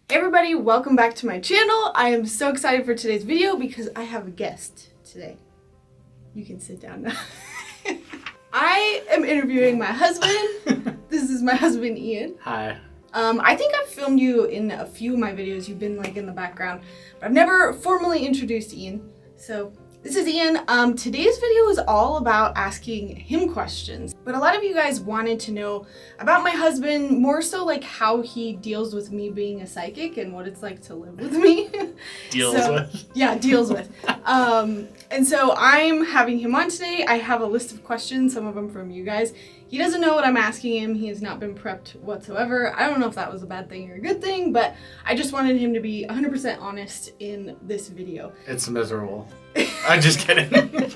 Hey everybody, welcome back to my channel. I am so excited for today's video because I have a guest today. You can sit down now. I am interviewing my husband. This is my husband, Ian. Hi. I think I've filmed you in a few of my videos. You've been like in the background, but I've never formally introduced Ian. So this is Ian. Today's video is all about asking him questions, but a lot of you guys wanted to know about my husband, more so like how he deals with me being a psychic and what it's like to live with me. Deals with. Yeah, deals with. And so I'm having him on today. I have a list of questions, some of them from you guys. He doesn't know what I'm asking him. He has not been prepped whatsoever. I don't know if that was a bad thing or a good thing, but I just wanted him to be 100% honest in this video. It's miserable. I'm just kidding.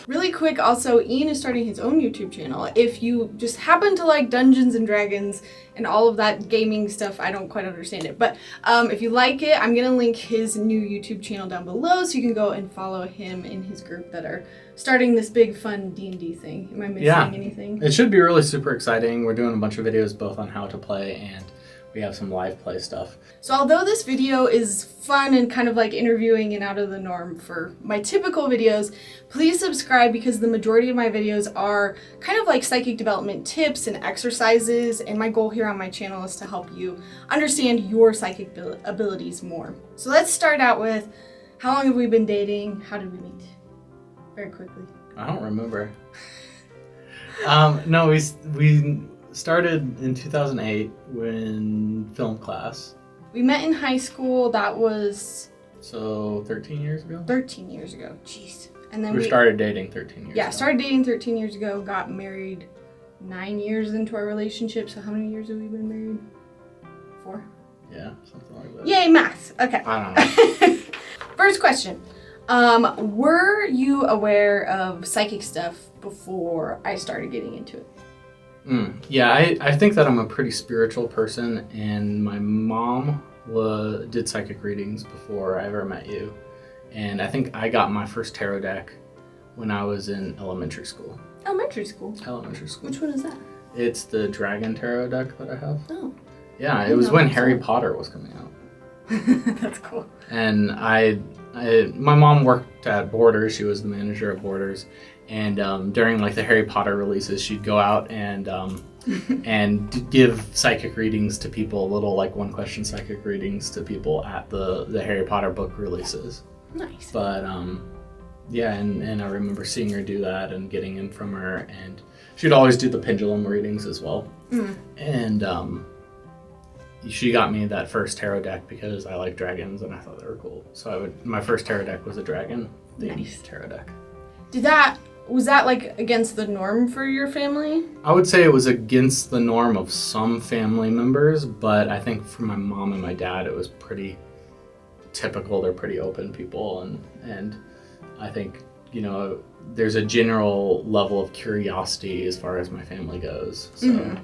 Really quick, also, Ian is starting his own YouTube channel. If you just happen to like Dungeons and Dragons and all of that gaming stuff, I don't quite understand it. But if you like it, I'm gonna link his new YouTube channel down below so you can go and follow him in his group that are starting this big fun D&D thing. Am I missing anything? It should be really super exciting. We're doing a bunch of videos both on how to play and we have some live play stuff. So although this video is fun and kind of like interviewing and out of the norm for my typical videos, please subscribe because the majority of my videos are kind of like psychic development tips and exercises, and my goal here on my channel is to help you understand your psychic abilities more. So let's start out with, how long have we been dating? How did we meet? Very quickly. I don't remember. No, we started in 2008 in film class. We met in high school. That was... So 13 years ago? 13 years ago. Jeez. And then we started dating 13 years ago. Yeah, started dating 13 years ago. Got married 9 years into our relationship. So how many years have we been married? 4? Yeah, something like that. Yay, math. Okay. I don't know. First question. Were you aware of psychic stuff before I started getting into it? Yeah, I think that I'm a pretty spiritual person, and my mom did psychic readings before I ever met you. And I think I got my first tarot deck when I was in elementary school. Elementary school? Elementary school. Which one is that? It's the Dragon Tarot deck that I have. Oh. Yeah, it was when Harry Potter was coming out. That's cool. And my mom worked at Borders. She was the manager at Borders. And during like the Harry Potter releases, she'd go out and give psychic readings to people, little like one question psychic readings to people at the Harry Potter book releases. Nice. But yeah, and I remember seeing her do that and getting them from her, and she'd always do the pendulum readings as well. And she got me that first tarot deck because I like dragons and I thought they were cool. So my first tarot deck was a dragon themed tarot deck. Was that like against the norm for your family? I would say it was against the norm of some family members, but I think for my mom and my dad, it was pretty typical. They're pretty open people, and I think, you know, there's a general level of curiosity as far as my family goes. So.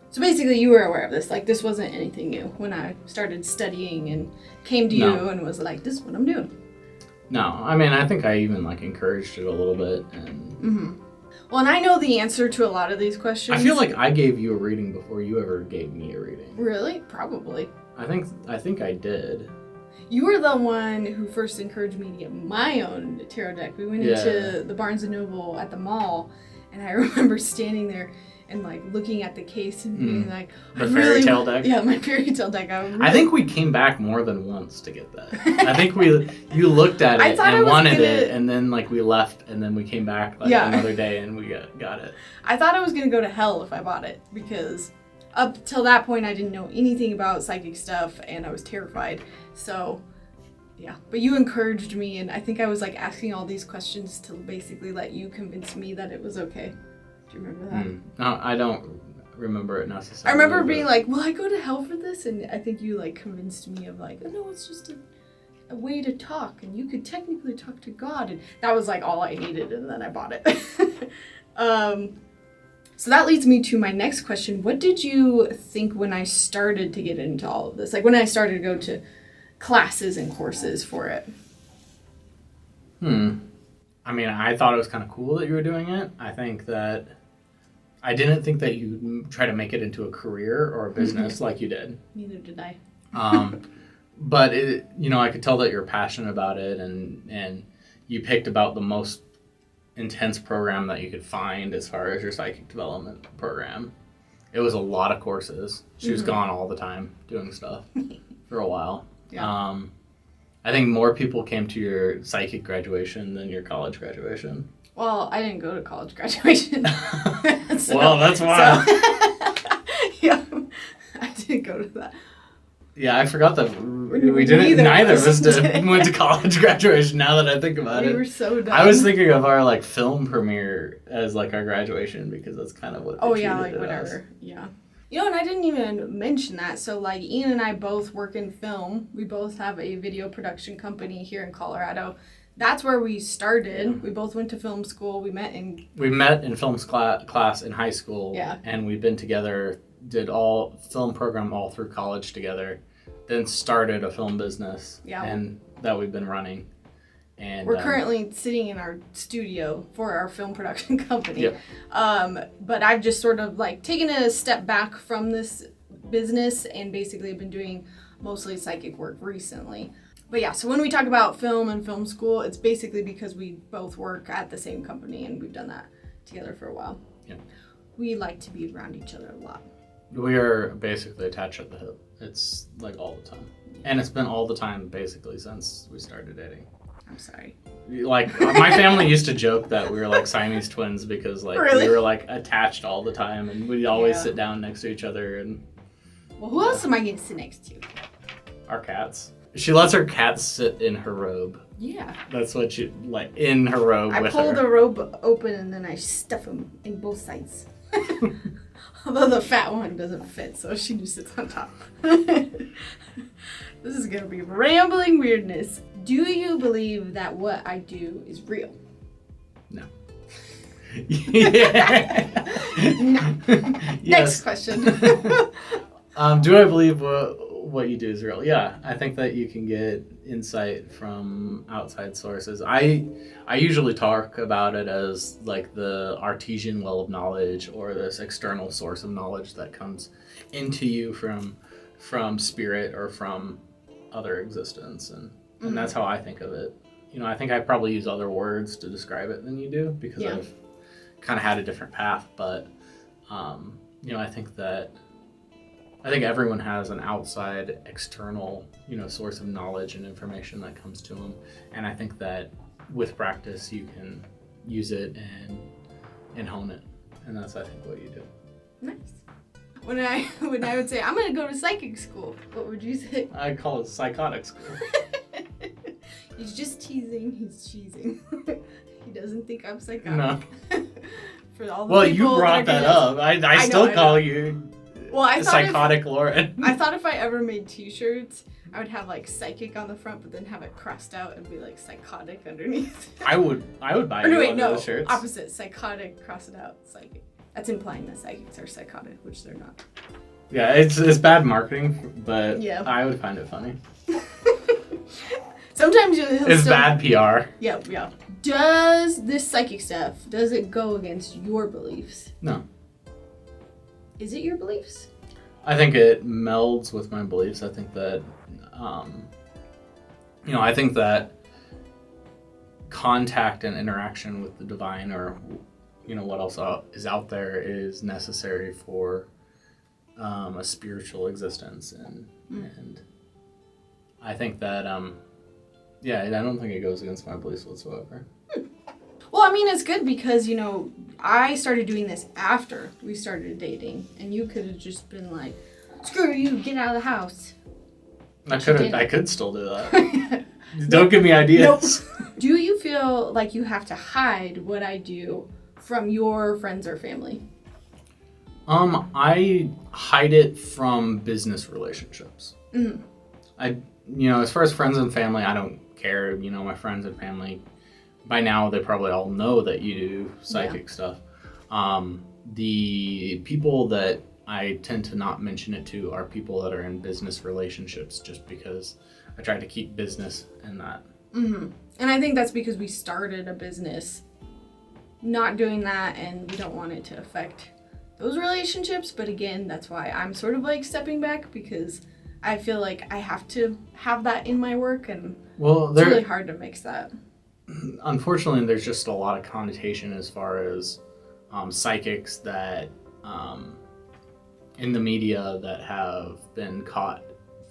So basically you were aware of this, like this wasn't anything new when I started studying and came to you and was like, this is what I'm doing. No, I mean, I think I even like encouraged it a little bit. And Well, and I know the answer to a lot of these questions. I feel like I gave you a reading before you ever gave me a reading. Really? Probably. I think I did. You were the one who first encouraged me to get my own tarot deck. We went into the Barnes & Noble at the mall, and I remember standing there and like looking at the case and being like, the fairy tale deck? Yeah, my fairy tale deck. I think we came back more than once to get that. I think you looked at it and wanted it, and then like we left, and then we came back like another day and we got it. I thought I was going to go to hell if I bought it, because up till that point I didn't know anything about psychic stuff and I was terrified. So yeah, but you encouraged me, and I think I was like asking all these questions to basically let you convince me that it was okay. Do you remember that? No, I don't remember it necessarily. I remember being like, will I go to hell for this? And I think you like convinced me of like, oh, no, it's just a way to talk, and you could technically talk to God. And that was like all I needed, and then I bought it. So that leads me to my next question. What did you think when I started to get into all of this? Like when I started to go to classes and courses for it? I mean, I thought it was kind of cool that you were doing it. I didn't think that you'd try to make it into a career or a business like you did. Neither did I. But it, I could tell that you're passionate about it, and you picked about the most intense program that you could find as far as your psychic development program. It was a lot of courses. She was gone all the time doing stuff for a while. Yeah. I think more people came to your psychic graduation than your college graduation. Well, I didn't go to college graduation. Well, that's why. Yeah, I didn't go to that. Yeah, I forgot that we didn't. Neither of us went to college graduation. Now that I think about it, we were so dumb. I was thinking of our film premiere as our graduation because that's kind of what. Oh yeah, whatever. Yeah. And I didn't even mention that. So Ian and I both work in film. We both have a video production company here in Colorado. That's where we started. Yeah. We both went to film school. We met in film class in high school. Yeah. And we've been together. Did all film program all through college together, then started a film business, and that we've been running. And we're currently sitting in our studio for our film production company. Yep. But I've just sort of taken a step back from this business and basically been doing mostly psychic work recently. But yeah, so when we talk about film and film school, it's basically because we both work at the same company and we've done that together for a while. Yeah. We like to be around each other a lot. We are basically attached at the hip. It's all the time. And it's been all the time basically since we started dating. I'm sorry. My family used to joke that we were Siamese twins because really? we were attached all the time and we'd always sit down next to each other. And well, who else am I going to sit next to? Our cats. She lets her cats sit in her robe. Yeah. That's what she in her robe. I pull the robe open and then I stuff them in both sides. Although the fat one doesn't fit, so she just sits on top. This is going to be rambling weirdness. Do you believe that what I do is real? No. Yeah. No. Yes. Next question. Do I believe what you do is real? Yeah, I think that you can get insight from outside sources. I usually talk about it as the artesian well of knowledge, or this external source of knowledge that comes into you from spirit or from other existence, and that's how I think of it. I think I probably use other words to describe it than you do because I've kind of had a different path, but I think everyone has an outside, external, source of knowledge and information that comes to them. And I think that with practice, you can use it and hone it. And that's, I think, what you do. Nice. When I would say, I'm going to go to psychic school, what would you say? I call it psychotic school. He's just teasing. He's cheesing. He doesn't think I'm psychotic. No. For all the people you brought that up. I still call you... Well, I thought psychotic Lauren. I thought if I ever made t-shirts, I would have psychic on the front, but then have it crossed out and be psychotic underneath. I would buy one of those shirts. Opposite. Psychotic, cross it out, psychic. That's implying that psychics are psychotic, which they're not. Yeah, it's bad marketing, but I would find it funny. Sometimes it's bad PR. Yeah. Does this psychic stuff, does it go against your beliefs? No. Is it your beliefs? I think it melds with my beliefs. I think that, I think that contact and interaction with the divine, or, what else is out there, is necessary for a spiritual existence. And I think that, I don't think it goes against my beliefs whatsoever. Well, it's good because, I started doing this after we started dating, and you could have just been like, screw you, get out of the house. I could still do that. Don't give me ideas. Nope. Do you feel like you have to hide what I do from your friends or family? I hide it from business relationships. Mm-hmm. As far as friends and family, I don't care. My friends and family, by now they probably all know that you do psychic stuff. The people that I tend to not mention it to are people that are in business relationships, just because I try to keep business in that. Mm-hmm. And I think that's because we started a business not doing that, and we don't want it to affect those relationships. But again, that's why I'm sort of stepping back, because I feel like I have to have that in my work, and Well, it's really hard to mix that. Unfortunately, there's just a lot of connotation as far as psychics that in the media that have been caught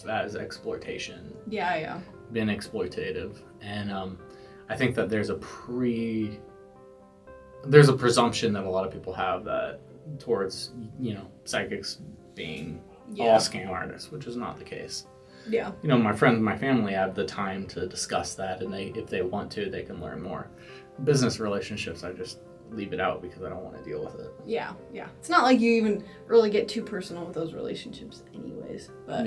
as exploitation, Yeah. been exploitative, and I think that there's a presumption that a lot of people have that towards psychics being all scam artists, which is not the case. Yeah. My friends and my family have the time to discuss that, and if they want to, they can learn more. Business relationships, I just leave it out because I don't want to deal with it. Yeah. It's not like you even really get too personal with those relationships anyways. But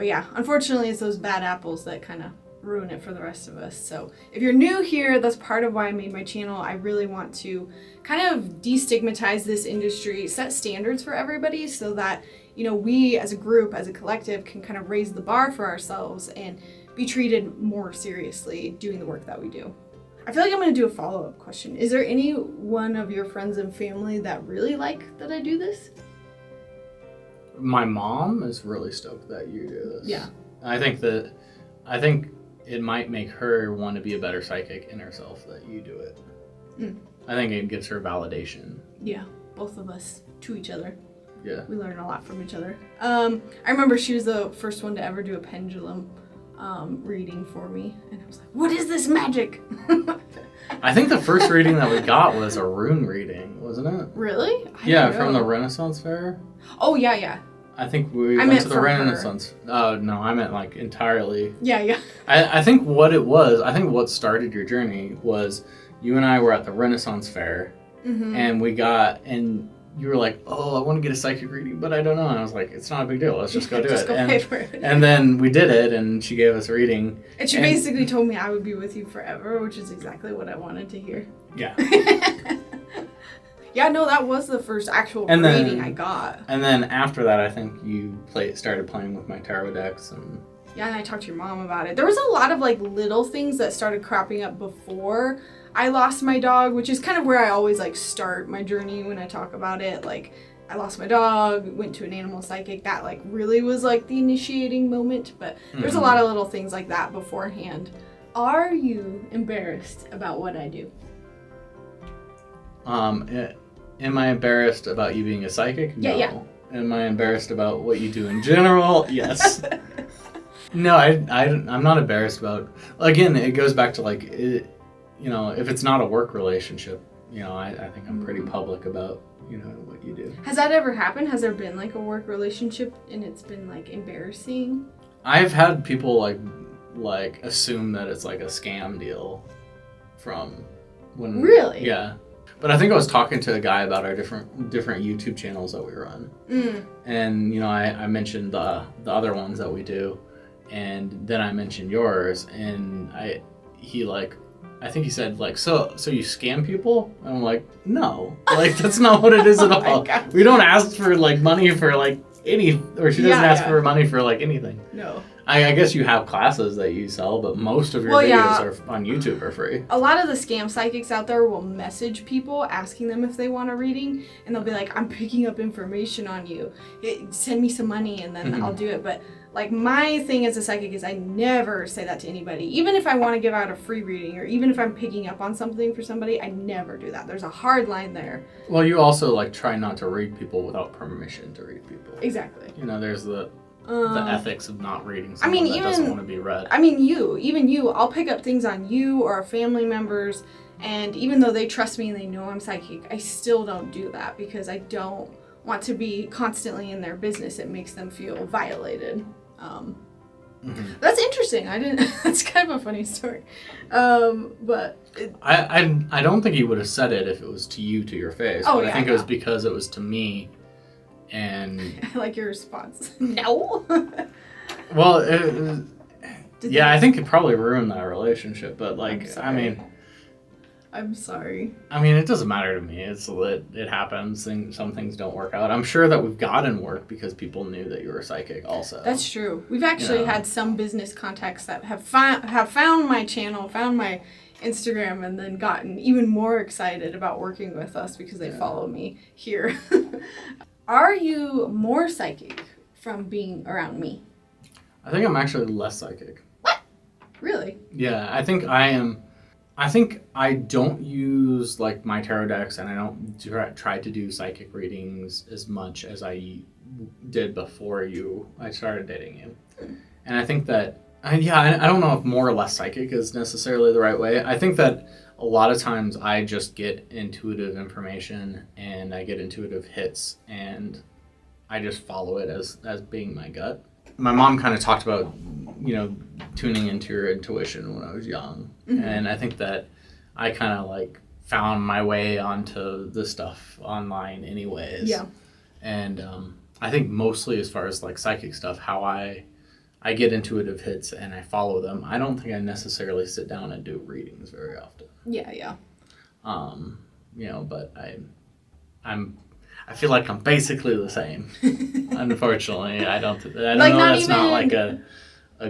yeah, unfortunately it's those bad apples that kind of ruin it for the rest of us. So if you're new here, that's part of why I made my channel. I really want to kind of destigmatize this industry, set standards for everybody so that we as a group, as a collective, can kind of raise the bar for ourselves and be treated more seriously doing the work that we do. I feel like I'm going to do a follow-up question. Is there any one of your friends and family that really like that I do this? My mom is really stoked that you do this. Yeah. I think it might make her want to be a better psychic in herself that you do it. I think it gives her validation. Yeah, both of us to each other. Yeah. We learn a lot from each other. I remember she was the first one to ever do a pendulum reading for me, and I was like, what is this magic? I think the first reading that we got was a rune reading, wasn't it? Really? Yeah, from the Renaissance Fair. Oh, yeah. I think we went to the Renaissance. Oh, no, I meant like entirely. Yeah. I think what started your journey was you and I were at the Renaissance Fair, and you were like, oh, I want to get a psychic reading, but I don't know. And I was like, it's not a big deal. Let's just go do it. Go pay for it. And then we did it, and she gave us a reading. And she basically told me I would be with you forever, which is exactly what I wanted to hear. Yeah. Yeah, no, that was the first actual reading I got. And then after that, I think you started playing with my tarot decks. Yeah, and I talked to your mom about it. There was a lot of like little things that started cropping up before I lost my dog, which is kind of where I always like start my journey when I talk about it. Like, I lost my dog, went to an animal psychic. That like really was like the initiating moment. But there's a lot of little things like that beforehand. Are you embarrassed about what I do? Am I embarrassed about you being a psychic? No. Yeah. Am I embarrassed about what you do in general? Yes. No, I'm not embarrassed about. Again, it goes back to like, if it's not a work relationship, I think I'm pretty public about what you do. Has that ever happened? Has there been like a work relationship and it's been like embarrassing? I've had people like assume that it's like a scam deal from when. Really? Yeah. But I think I was talking to a guy about our different YouTube channels that we run. And, I mentioned the other ones that we do. And then I mentioned yours. And I think he said, like, so you scam people? And I'm like, no. Like, that's not what it is at all. We don't ask for, like, money for, like, she doesn't ask for money for, like, anything. No. I guess you have classes that you sell, but most of your videos are on YouTube are free. A lot of the scam psychics out there will message people asking them if they want a reading, and they'll be like, I'm picking up information on you. Send me some money, and then I'll do it. But like, my thing as a psychic is I never say that to anybody. Even if I want to give out a free reading, or even if I'm picking up on something for somebody, I never do that. There's a hard line there. Well, you also like try not to read people without permission to read people. Exactly. There's the ethics of not reading someone that doesn't want to be read. I mean, even you, I'll pick up things on you or family members, and even though they trust me and they know I'm psychic, I still don't do that because I don't want to be constantly in their business. It makes them feel violated. That's interesting. That's kind of a funny story. But I don't think he would have said it if it was to you to your face. Oh, but I think it was because it was to me. And I like your response. No. Well, I think it probably ruined that relationship. But like, I'm sorry. I mean, it doesn't matter to me. It happens. Some things don't work out. I'm sure that we've gotten work because people knew that you were psychic. Also, that's true. We've actually had some business contacts that have found my channel, found my Instagram, and then gotten even more excited about working with us because they follow me here. Are you more psychic from being around me? I think I'm actually less psychic. Really? Yeah, I think I am. I think I don't use like my tarot decks, and I don't try to do psychic readings as much as I did before I started dating you. And I think that, I don't know if more or less psychic is necessarily the right way. I think that a lot of times I just get intuitive information and I get intuitive hits and I just follow it as being my gut. My mom kind of talked about, tuning into your intuition when I was young. Mm-hmm. And I think that I kind of like found my way onto this stuff online anyways. Yeah. And I think mostly as far as like psychic stuff, how I get intuitive hits and I follow them. I don't think I necessarily sit down and do readings very often. Yeah. But I feel like I'm basically the same. Unfortunately, I don't know. That's not like a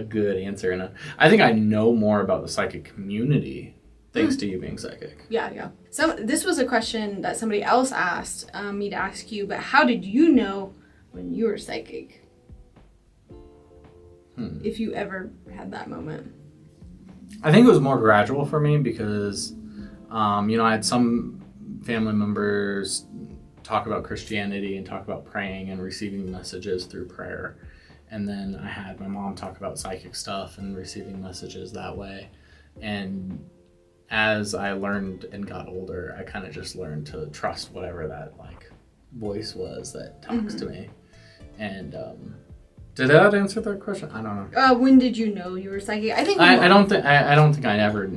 good answer. And I think I know more about the psychic community thanks to you being psychic. Yeah. This was a question that somebody else asked me to ask you, but how did you know when you were psychic? If you ever had that moment. I think it was more gradual for me because, I had some family members talk about Christianity and talk about praying and receiving messages through prayer. And then I had my mom talk about psychic stuff and receiving messages that way. And as I learned and got older, I kind of just learned to trust whatever that like voice was that talks to me. And did that answer that question? I don't know. When did you know you were psychic? I think I don't think I ever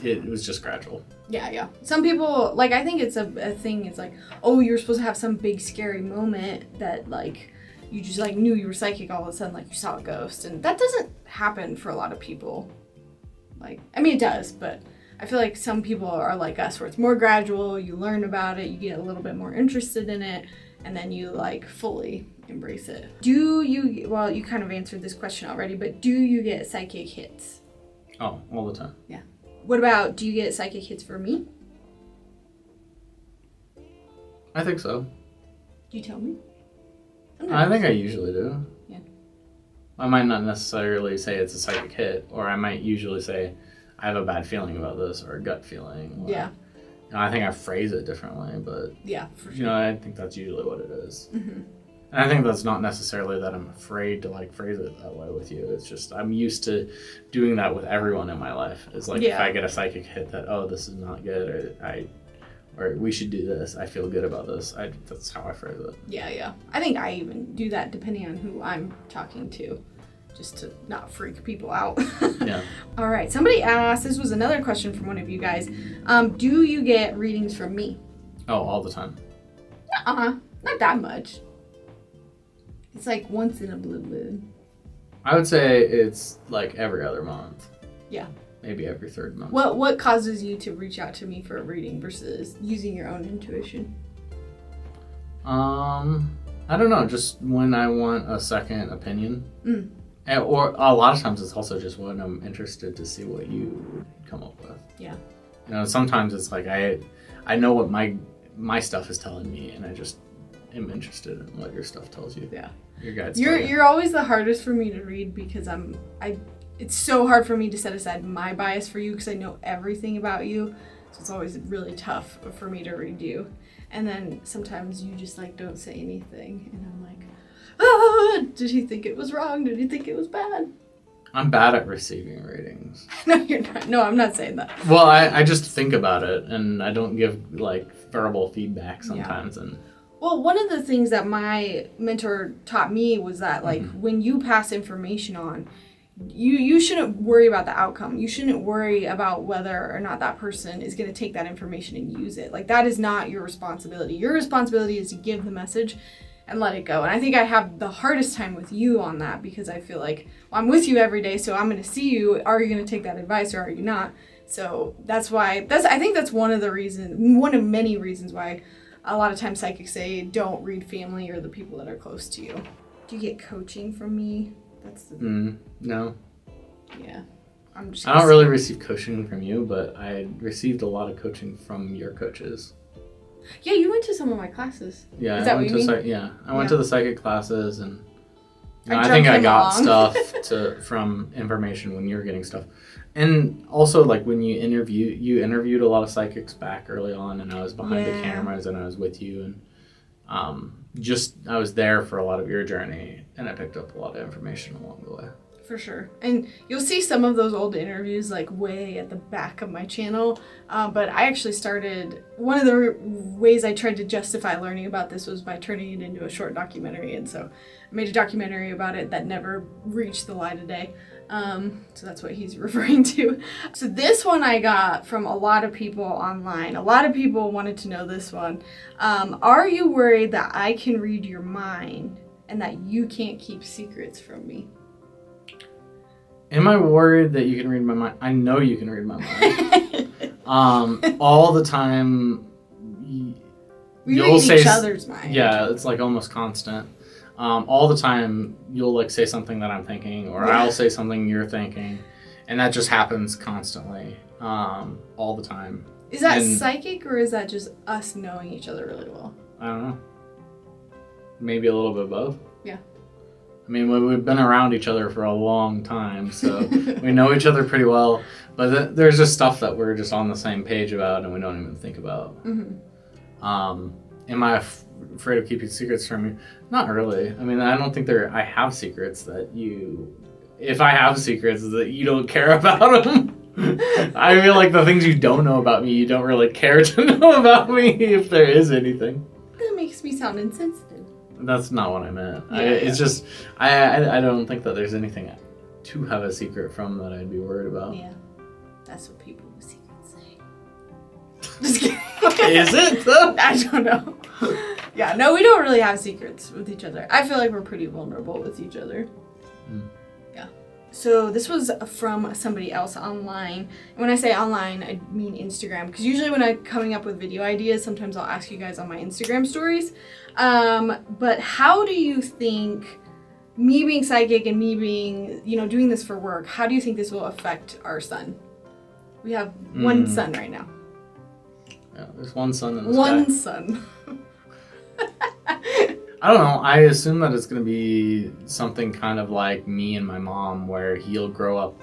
it was just gradual. Yeah. Some people I think it's a thing. It's like, oh, you're supposed to have some big scary moment that like you just like knew you were psychic all of a sudden, like you saw a ghost, and that doesn't happen for a lot of people. Like, I mean, it does, but I feel like some people are like us, where it's more gradual. You learn about it, you get a little bit more interested in it, and then you like fully embrace it. You kind of answered this question already, but do you get psychic hits? Oh, all the time. Yeah. What about, do you get psychic hits for me? I think so. Do you tell me? I think I usually do. Yeah. I might not necessarily say it's a psychic hit, or I might usually say I have a bad feeling about this, or a gut feeling. Or, yeah. I think I phrase it differently, but yeah, for sure. I think that's usually what it is. Mm-hmm. And I think that's not necessarily that I'm afraid to like phrase it that way with you. It's just I'm used to doing that with everyone in my life. It's like if I get a psychic hit that, oh, this is not good, or we should do this, I feel good about this. That's how I phrase it. Yeah. I think I even do that depending on who I'm talking to, just to not freak people out. Yeah. All right. Somebody asked, this was another question from one of you guys. Do you get readings from me? Oh, all the time. Not that much. It's like once in a blue moon. I would say it's like every other month. Yeah. Maybe every third month. What causes you to reach out to me for a reading versus using your own intuition? I don't know. Just when I want a second opinion. Or a lot of times it's also just when I'm interested to see what you would come up with. Yeah. Sometimes it's like I know what my stuff is telling me, and I just am interested in what your stuff tells you. Yeah. Your guides. You're always the hardest for me to read because it's so hard for me to set aside my bias for you because I know everything about you. So it's always really tough for me to read you. And then sometimes you just like don't say anything, and I'm like, did he think it was wrong? Did he think it was bad? I'm bad at receiving readings. No, you're not. No, I'm not saying that. Well, I just think about it, and I don't give like verbal feedback sometimes. Yeah. Well, one of the things that my mentor taught me was that like when you pass information on, you shouldn't worry about the outcome. You shouldn't worry about whether or not that person is going to take that information and use it. Like that is not your responsibility. Your responsibility is to give the message and let it go. And I think I have the hardest time with you on that because I feel like, well, I'm with you every day, so I'm going to see you. Are you going to take that advice or are you not? So that's why, I think that's one of many reasons why a lot of times psychics say don't read family or the people that are close to you. Do you get coaching from me? That's the no. Yeah. I don't really receive coaching from you, but I received a lot of coaching from your coaches. Yeah, you went to some of my classes. Yeah, Is that what you mean? I went to the psychic classes, and You know, I think I got stuff from information when you're getting stuff. And also, like, when you interviewed a lot of psychics back early on, and I was behind the cameras, and I was with you, and I was there for a lot of your journey, and I picked up a lot of information along the way. For sure. And you'll see some of those old interviews like way at the back of my channel. But I actually started, one of the ways I tried to justify learning about this was by turning it into a short documentary. And so I made a documentary about it that never reached the light of day. So that's what he's referring to. So this one I got from a lot of people online. A lot of people wanted to know this one. Are you worried that I can read your mind and that you can't keep secrets from me? Am I worried that you can read my mind? I know you can read my mind. All the time. We read each other's mind. Yeah, it's like almost constant. All the time, you'll like say something that I'm thinking, or I'll say something you're thinking, and that just happens constantly, all the time. Is that psychic, or is that just us knowing each other really well? I don't know. Maybe a little bit of both. Yeah. I mean, we've been around each other for a long time, so we know each other pretty well. But there's just stuff that we're just on the same page about, and we don't even think about. Mm-hmm. Am I afraid of keeping secrets from you? Not really. I mean, I don't think I have secrets that if I have secrets that you don't care about them. I feel like the things you don't know about me, you don't really care to know about me if there is anything. That makes me sound insensitive. That's not what I meant. Yeah, it's just, I don't think that there's anything to have a secret from that I'd be worried about. Yeah. That's what people with secrets say. Just kidding. Is it though? I don't know. Yeah, no, we don't really have secrets with each other. I feel like we're pretty vulnerable with each other. Mm. Yeah. So this was from somebody else online. And when I say online, I mean Instagram. Because usually when I'm coming up with video ideas, sometimes I'll ask you guys on my Instagram stories. But how do you think me being psychic and me being, doing this for work, how do you think this will affect our son? We have one son right now. Yeah, there's one son in the One sky. son. I don't know. I assume that it's going to be something kind of like me and my mom, where he'll grow up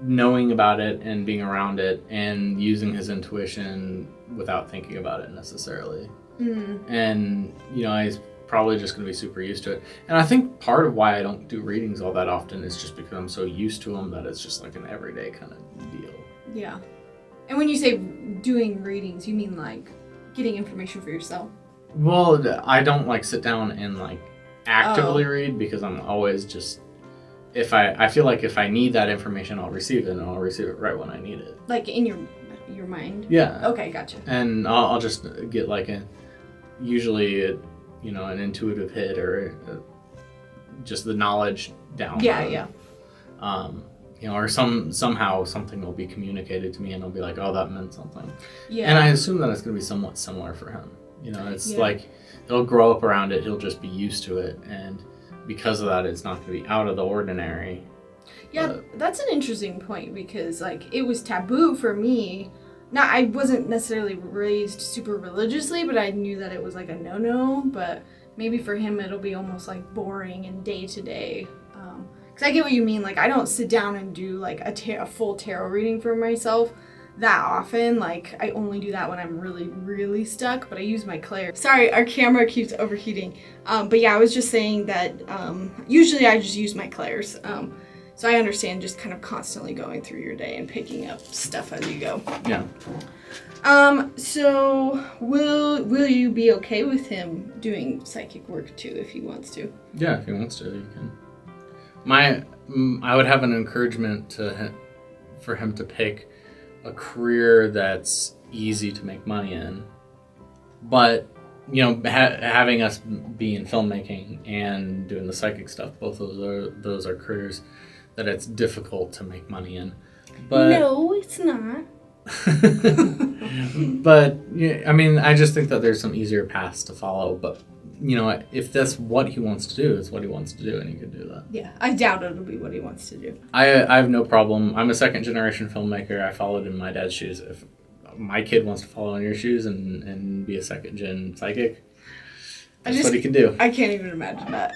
knowing about it and being around it and using his intuition without thinking about it necessarily. And, he's probably just going to be super used to it. And I think part of why I don't do readings all that often is just because I'm so used to them that it's just like an everyday kind of deal. Yeah. And when you say doing readings, you mean like getting information for yourself? Well, I don't like sit down and like actively read, because I'm always just, if I feel like if I need that information, I'll receive it, and I'll receive it right when I need it. Like in your mind? Yeah. Okay, gotcha. And I'll just get like usually an intuitive hit, or just the knowledge down. Yeah. Or somehow something will be communicated to me, and I'll be like, oh, that meant something. Yeah. And I assume that it's going to be somewhat similar for him. It's like he'll grow up around it, he'll just be used to it, and because of that, it's not going to be out of the ordinary. Yeah, that's an interesting point, because like it was taboo for me. Now, I wasn't necessarily raised super religiously, but I knew that it was like a no-no. But maybe for him, it'll be almost like boring and day-to-day. Because I get what you mean. Like, I don't sit down and do like a full tarot reading for myself that often. Like, I only do that when I'm really, really stuck. But I use my clairs. Sorry, our camera keeps overheating. But yeah, I was just saying that usually I just use my clairs. So I understand just kind of constantly going through your day and picking up stuff as you go. Yeah. So will you be okay with him doing psychic work too if he wants to? Yeah, if he wants to, you can. I would have an encouragement for him to pick a career that's easy to make money in, but having us be in filmmaking and doing the psychic stuff, both of those are careers that it's difficult to make money in. But no, it's not. But I mean, I just think that there's some easier paths to follow. But if that's what he wants to do, it's what he wants to do, and he could do that. Yeah, I doubt it'll be what he wants to do. I have no problem. I'm a second generation filmmaker. I followed in my dad's shoes. If my kid wants to follow in your shoes and be a second gen psychic, That's what he can do. I can't even imagine that.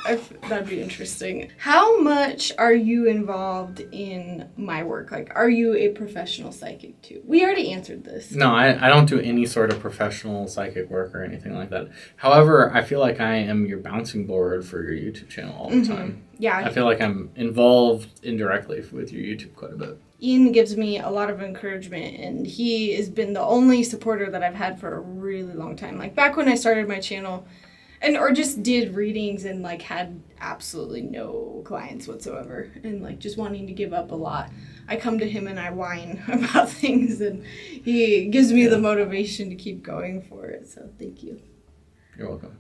That'd be interesting. How much are you involved in my work? Like, are you a professional psychic too? We already answered this. No, I don't do any sort of professional psychic work or anything like that. However, I feel like I am your bouncing board for your YouTube channel all the time. Yeah. I feel like I'm involved indirectly with your YouTube quite a bit. Ian gives me a lot of encouragement, and he has been the only supporter that I've had for a really long time. Like, back when I started my channel, or just did readings and, like, had absolutely no clients whatsoever and, like, just wanting to give up a lot. I come to him and I whine about things, and he gives me the motivation to keep going for it. So thank you. You're welcome.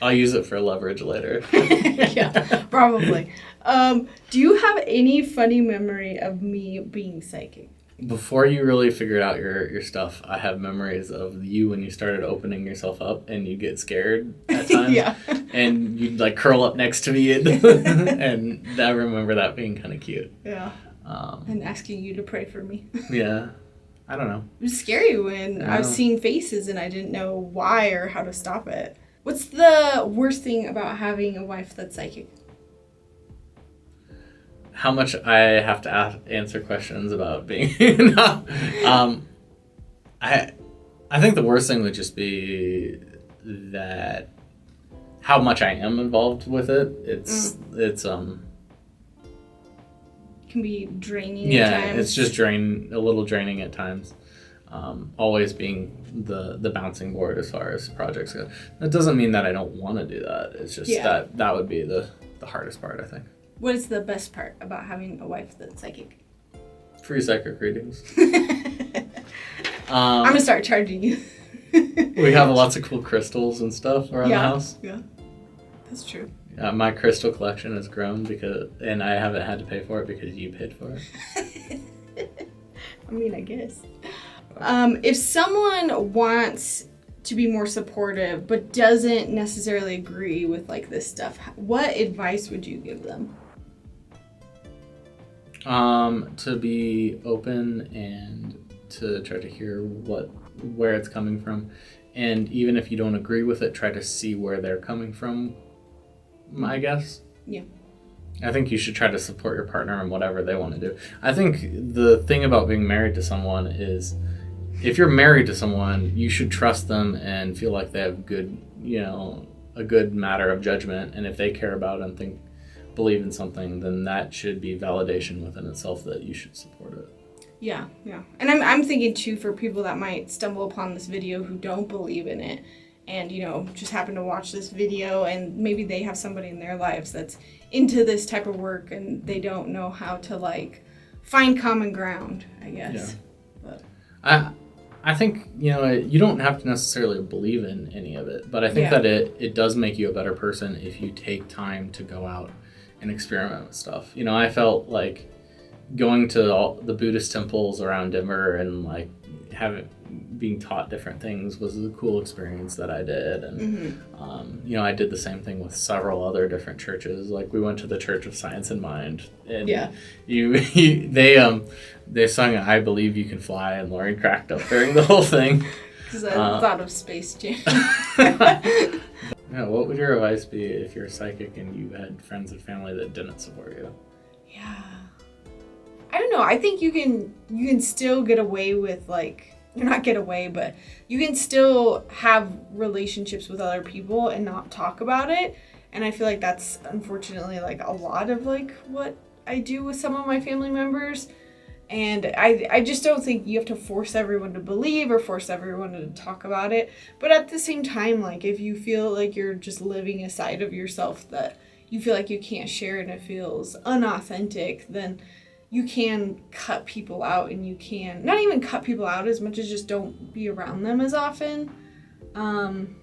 I'll use it for leverage later. Yeah, probably. Do you have any funny memory of me being psychic? Before you really figured out your stuff, I have memories of you when you started opening yourself up and you get scared at times. Yeah. And you'd like curl up next to me and I remember that being kind of cute. Yeah. And asking you to pray for me. Yeah. I don't know. It was scary when I was seeing faces and I didn't know why or how to stop it. What's the worst thing about having a wife that's psychic? How much I have to answer questions about being... I think the worst thing would just be that how much I am involved with it. It's can be draining at times. Yeah, it's just a little draining at times. Always being the bouncing board as far as projects go. That doesn't mean that I don't want to do that. It's just that would be the hardest part, I think. What is the best part about having a wife that's psychic? Free psychic readings. I'm going to start charging you. We have lots of cool crystals and stuff around the house. Yeah, that's true. My crystal collection has grown and I haven't had to pay for it because you paid for it. I mean, I guess. If someone wants to be more supportive but doesn't necessarily agree with like this stuff, what advice would you give them? To be open and to try to hear where it's coming from, and even if you don't agree with it, try to see where they're coming from, I guess. Yeah. I think you should try to support your partner in whatever they want to do. I think the thing about being married to someone is, if you're married to someone, you should trust them and feel like they have a good matter of judgment. And if they care about and believe in something, then that should be validation within itself that you should support it. Yeah. And I'm thinking too, for people that might stumble upon this video who don't believe in it and, just happen to watch this video and maybe they have somebody in their lives that's into this type of work and they don't know how to like find common ground, I guess. Yeah. But I think, you don't have to necessarily believe in any of it, but I think that it does make you a better person if you take time to go out and experiment with stuff. I felt like going to all the Buddhist temples around Denver and like being taught different things was a cool experience that I did. And, I did the same thing with several other different churches. Like we went to the Church of Science and Mind and they sung I Believe You Can Fly and Lauren cracked up during the whole thing. Because I thought of Space Jam. Yeah, what would your advice be if you're psychic and you had friends and family that didn't support you? Yeah. I don't know. I think you can still get away with like, not get away, but you can still have relationships with other people and not talk about it. And I feel like that's unfortunately like a lot of like what I do with some of my family members. And I just don't think you have to force everyone to believe or force everyone to talk about it. But at the same time, like if you feel like you're just living a side of yourself that you feel like you can't share and it feels unauthentic, then you can cut people out, and you can not even cut people out as much as just don't be around them as often. And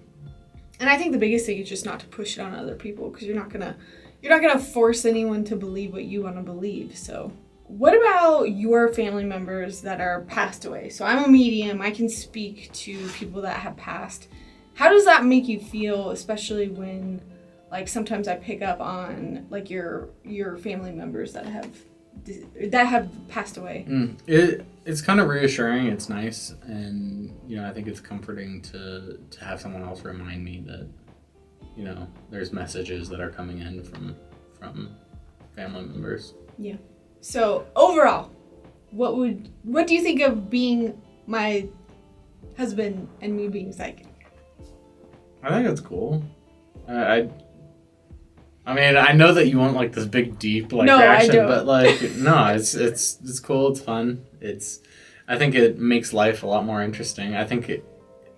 I think the biggest thing is just not to push it on other people, because you're not gonna force anyone to believe what you want to believe. So what about your family members that are passed away? So I'm a medium. I can speak to people that have passed. How does that make you feel, especially when, like, sometimes I pick up on, like, your family members that have that have passed away. It's kind of reassuring. It's nice, and I think it's comforting to have someone else remind me that there's messages that are coming in from family members. Yeah. So overall, what do you think of being my husband and me being psychic? I think it's cool. I mean, I know that you want like this big deep reaction, I don't. but no, it's cool. It's fun. I think it makes life a lot more interesting. I think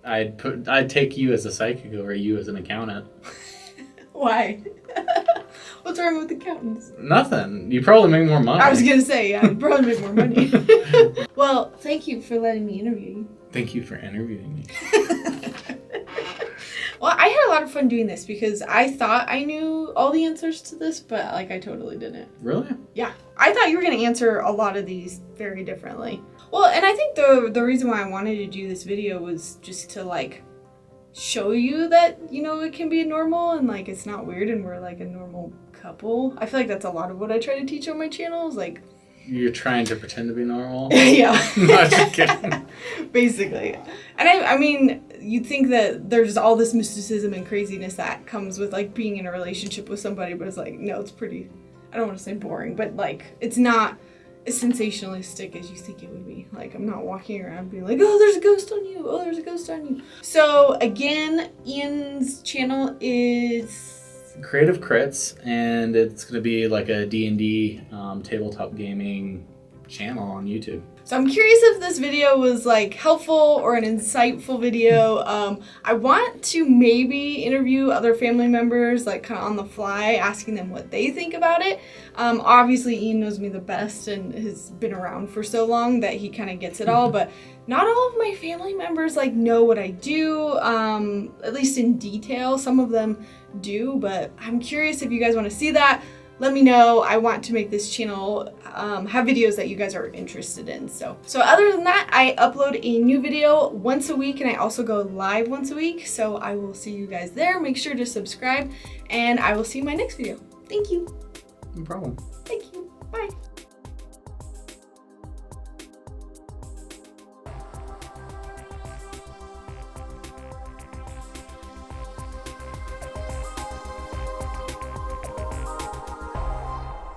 I'd take you as a psychic over you as an accountant. Why? What's wrong with accountants? Nothing. You probably make more money. I was gonna say, yeah, I'd probably make more money. Well, thank you for letting me interview you. Thank you for interviewing me. Well, I had a lot of fun doing this because I thought I knew all the answers to this, but I totally didn't. Really? Yeah. I thought you were going to answer a lot of these very differently. Well, and I think the reason why I wanted to do this video was just to show you that, it can be normal and it's not weird and we're a normal couple. I feel like that's a lot of what I try to teach on my channel is You're trying to pretend to be normal? Yeah. Not just kidding. Basically. And I mean, you'd think that there's all this mysticism and craziness that comes with being in a relationship with somebody, but it's no, it's pretty, I don't want to say boring, but it's not as sensationalistic as you think it would be. I'm not walking around being oh, there's a ghost on you. Oh, there's a ghost on you. So again, Ian's channel is Creative Crits, and it's going to be a D&D tabletop gaming channel on YouTube. So I'm curious if this video was helpful or an insightful video. I want to maybe interview other family members kind of on the fly, asking them what they think about it. Obviously Ian knows me the best and has been around for so long that he kind of gets it all, but not all of my family members know what I do, at least in detail. Some of them do, but I'm curious if you guys want to see that. Let me know. I want to make this channel have videos that you guys are interested in. So other than that, I upload a new video once a week and I also go live once a week. So I will see you guys there. Make sure to subscribe and I will see you in my next video. Thank you. No problem. Thank you.